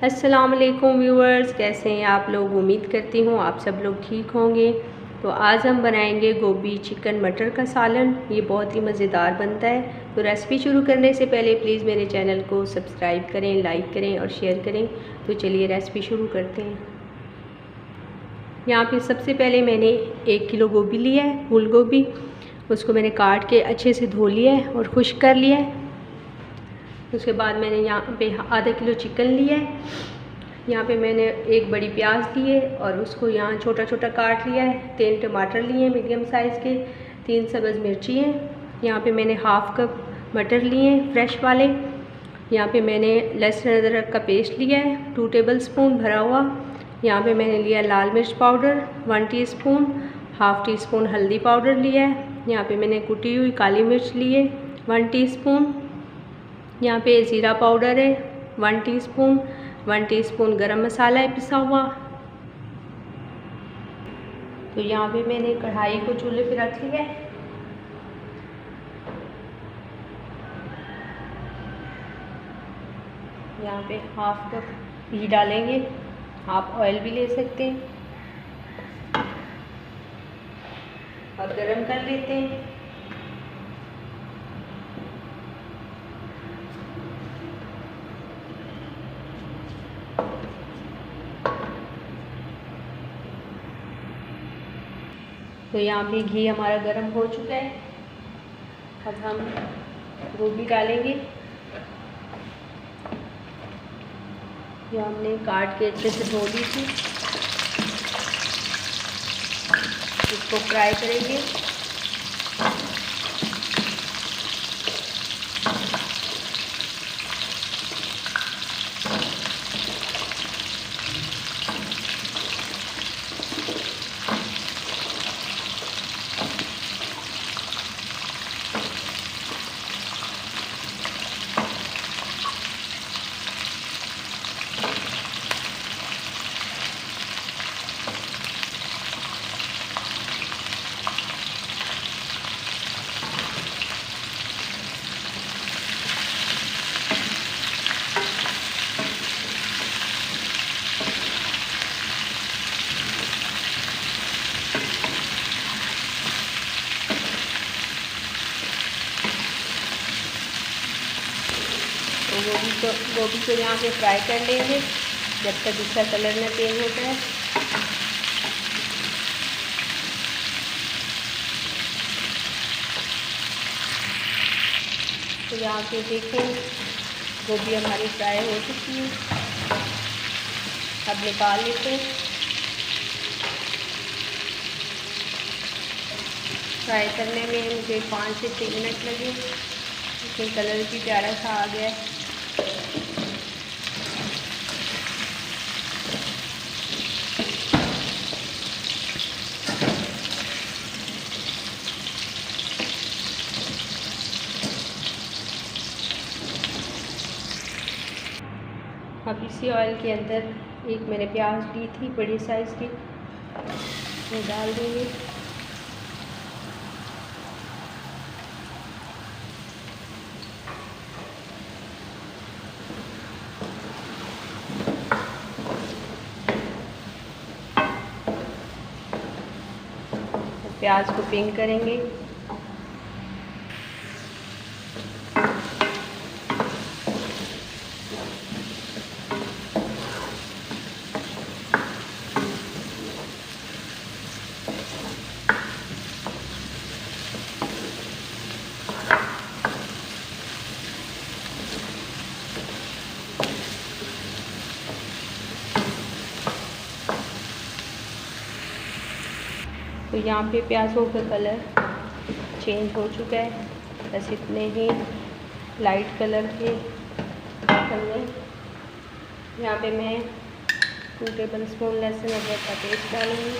अस्सलाम वालेकुम व्यूअर्स, कैसे हैं आप लोग। उम्मीद करती हूँ आप सब लोग ठीक होंगे। तो आज हम बनाएंगे गोभी चिकन मटर का सालन। ये बहुत ही मज़ेदार बनता है। तो रेसिपी शुरू करने से पहले प्लीज़ मेरे चैनल को सब्सक्राइब करें, लाइक करें और शेयर करें। तो चलिए रेसिपी शुरू करते हैं। यहाँ पे सबसे पहले मैंने 1 किलो गोभी लिया है, फूल गोभी। उसको मैंने काट के अच्छे से धो लिया है और खुश्क कर लिया है। उसके बाद मैंने यहाँ पे आधा किलो चिकन लिया है। यहाँ पे मैंने एक बड़ी प्याज ली है और उसको यहाँ छोटा छोटा काट लिया है। 3 टमाटर लिए हैं मीडियम साइज़ के, 3 सब्ज़ मिर्ची हैं। यहाँ पे मैंने हाफ़ कप मटर लिए हैं फ्रेश वाले। यहाँ पे मैंने लहसुन अदरक का पेस्ट लिया है 2 टेबल स्पून भरा हुआ। यहाँ पे मैंने लिया लाल मिर्च powder 1 teaspoon, half tea spoon हल्दी पाउडर लिया है। यहाँ पे मैंने कुटी हुई काली मिर्च ली है 1 टीस्पून। यहाँ पे ज़ीरा पाउडर है 1 टीस्पून, 1 टीस्पून गरम मसाला है पिसा हुआ। तो यहाँ पे मैंने कढ़ाई को चूल्हे पे रख लिया है। यहाँ पे हाफ़ कप घी डालेंगे, आप ऑयल भी ले सकते हैं और गरम कर लेते हैं। तो यहाँ पे घी हमारा गर्म हो चुका है। अब हम गोभी डालेंगे। जो हमने काट के अच्छे से धो ली थी, इसको फ्राई करेंगे। तो गोभी को यहाँ पे फ्राई कर लेंगे जब तक इसका कलर न चेंज होता है। तो यहाँ पे देखें गोभी हमारी फ्राई हो चुकी है। अब निकाल लेते हैं। फ्राई करने में मुझे 5 से 6 मिनट लगे, लेकिन कलर भी प्यारा सा आ गया है। अब इसी ऑयल के अंदर एक मैंने प्याज ली थी बड़ी साइज़ की, वो डाल देंगे। प्याज को पिंक करेंगे। तो यहाँ पे प्याज़ों का कलर चेंज हो चुका है, बस इतने ही लाइट कलर के करने। यहाँ पे मैं 2 टेबल स्पून लहसुन अदरक का पेस्ट डालूँगी।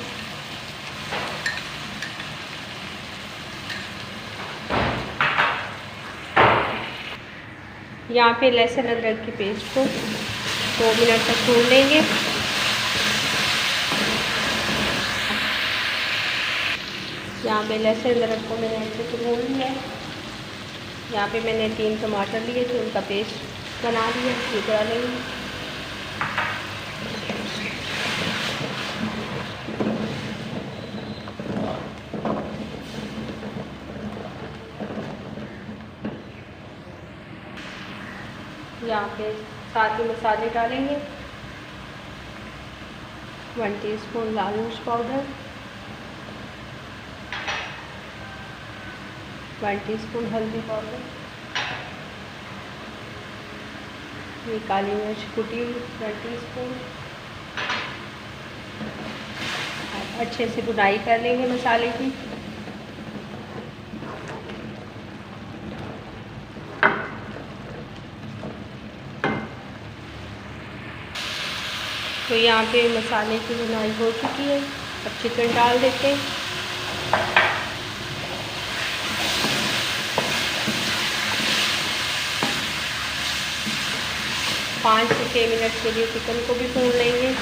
यहाँ पे लहसुन अदरक के पेस्ट को 2 मिनट तक भून लेंगे। यहाँ पे लहसुन अदरक को मैंने अच्छे से भून लिया है। यहाँ पे मैंने 3 टमाटर लिए थे, उनका पेस्ट बना लिया, ये डालेंगे। यहाँ पे साथ ही मसाले डालेंगे। 1 टीस्पून लाल मिर्च पाउडर, 1 टीस्पून हल्दी पाउडर, ये काली मिर्च कुटी हुई 1 टीस्पून। अच्छे से भुनाई कर लेंगे मसाले की। तो यहाँ पे मसाले की भुनाई हो चुकी है। अब चिकन डाल देते हैं। पाँच से 6 मिनट के लिए चिकन को भी भून लेंगे।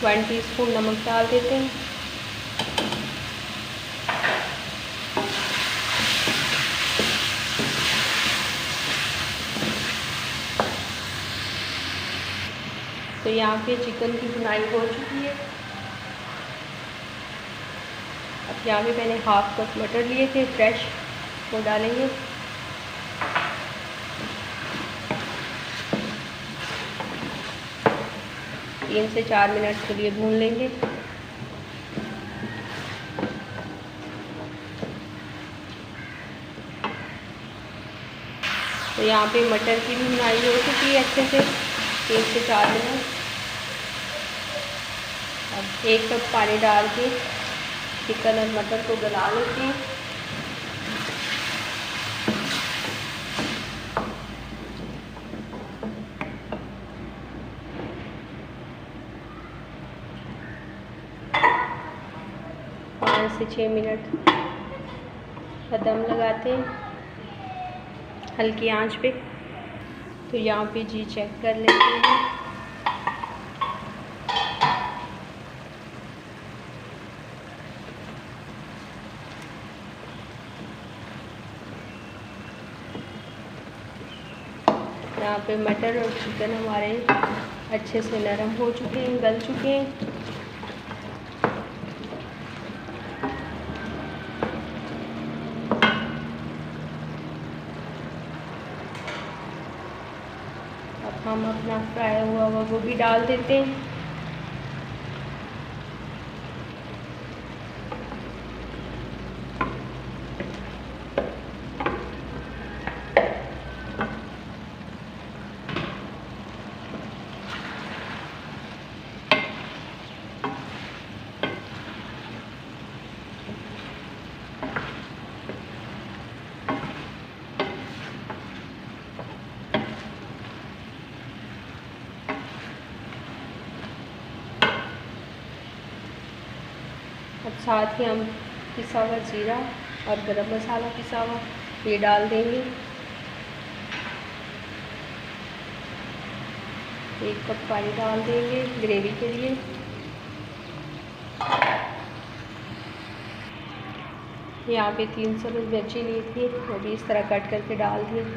वन टीस्पून नमक डाल देते हैं। तो यहाँ पे चिकन की भुनाई हो चुकी है। अब यहाँ पे मैंने हाफ कप मटर लिए थे फ्रेश, वो डालेंगे। तीन से 4 मिनट के लिए भून लेंगे। तो यहाँ पे मटर की भी भुनाई हो चुकी है अच्छे से 3 से 4 मिनट। अब 1 कप पानी डाल के चिकन और मटर को गला लेते हैं। से 6 मिनट का दम लगाते हैं हल्की आंच पे। तो यहाँ पे जी चेक कर लेते हैं। यहाँ पे मटर और चिकन हमारे अच्छे से नरम हो चुके हैं, गल चुके हैं। अब हम अपना फ्राई हुआ गोभी डाल देते हैं। अब साथ ही हम पिसा हुआ जीरा और गरम मसाला पिसा हुआ ये डाल देंगे। 1 कप पानी डाल देंगे ग्रेवी के लिए। यहाँ पे 3 सब्ज़ मिर्ची ली थी, वो भी इस तरह कट करके डाल दी।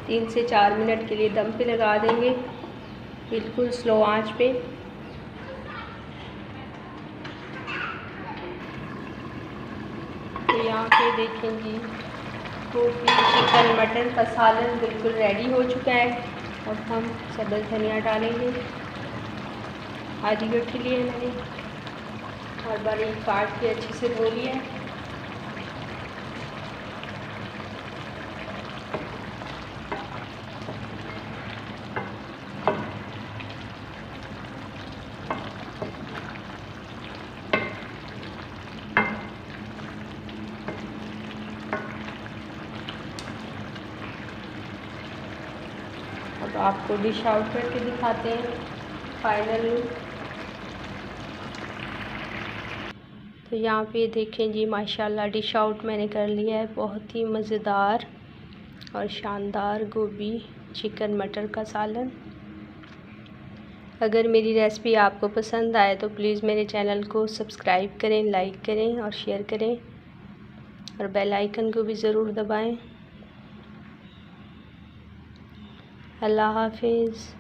तीन से 4 मिनट के लिए दम पे लगा देंगे, बिल्कुल स्लो आंच पे। तो यहाँ पे देखेंगे गोभी चिकन मटर का सालन बिल्कुल रेडी हो चुका है। अब हम सब्ज़ धनिया डालेंगे, आधी गड्ढी लिए मैंने और बारीक काट के अच्छे से धो लिया है। अब आपको डिश आउट करके दिखाते हैं फाइनल लुक। तो यहाँ पे देखें जी, माशाल्लाह डिश आउट मैंने कर लिया है। बहुत ही मज़ेदार और शानदार गोभी चिकन मटर का सालन। अगर मेरी रेसिपी आपको पसंद आए तो प्लीज़ मेरे चैनल को सब्सक्राइब करें, लाइक करें और शेयर करें और बेल आइकन को भी ज़रूर दबाएं। अल्लाह हाफिज़।